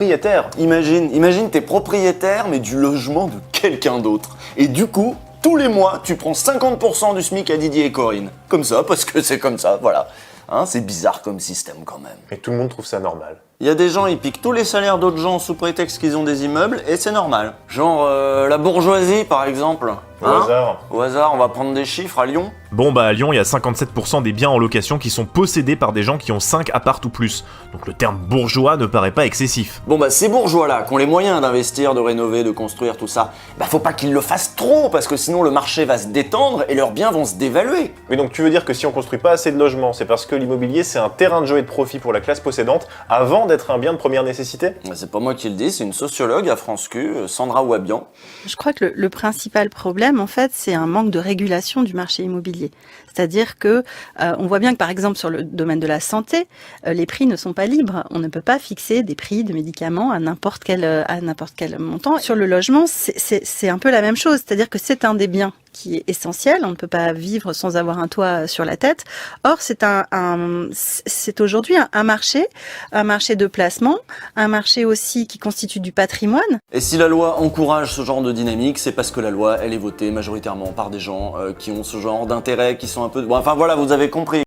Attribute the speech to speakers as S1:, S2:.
S1: Propriétaire. Imagine t'es propriétaire mais du logement de quelqu'un d'autre. Et du coup, tous les mois, tu prends 50% du SMIC à Didier et Corinne. Comme ça, parce que c'est comme ça, voilà. Hein, c'est bizarre comme système quand même.
S2: Et tout le monde trouve ça normal.
S1: Il y a des gens, ils piquent tous les salaires d'autres gens sous prétexte qu'ils ont des immeubles, et c'est normal. Genre la bourgeoisie par exemple.
S2: Au hasard.
S1: Au hasard, on va prendre des chiffres à Lyon.
S3: Bon bah à Lyon, il y a 57% des biens en location qui sont possédés par des gens qui ont 5 apparts ou plus. Donc le terme bourgeois ne paraît pas excessif.
S1: Bon bah ces bourgeois-là, qui ont les moyens d'investir, de rénover, de construire tout ça, bah faut pas qu'ils le fassent trop, parce que sinon le marché va se détendre et leurs biens vont se dévaluer.
S2: Mais donc tu veux dire que si on construit pas assez de logements, c'est parce que l'immobilier c'est un terrain de jeu et de profit pour la classe possédante avant d'être un bien de première nécessité?
S1: C'est pas moi qui le dis, c'est une sociologue à France Q, Sandra Wabian.
S4: Je crois que le principal problème, en fait, c'est un manque de régulation du marché immobilier. C'est-à-dire que on voit bien que, par exemple, sur le domaine de la santé, les prix ne sont pas libres. On ne peut pas fixer des prix de médicaments à n'importe quel montant. Sur le logement, c'est un peu la même chose. C'est-à-dire que c'est un des biens qui est essentiel. On ne peut pas vivre sans avoir un toit sur la tête. Or, c'est aujourd'hui un marché de placement, un marché aussi qui constitue du patrimoine.
S1: Et si la loi encourage ce genre de dynamique, c'est parce que la loi, elle est votée majoritairement par des gens qui ont ce genre d'intérêts, qui sont un peu... Bon, enfin voilà, vous avez compris.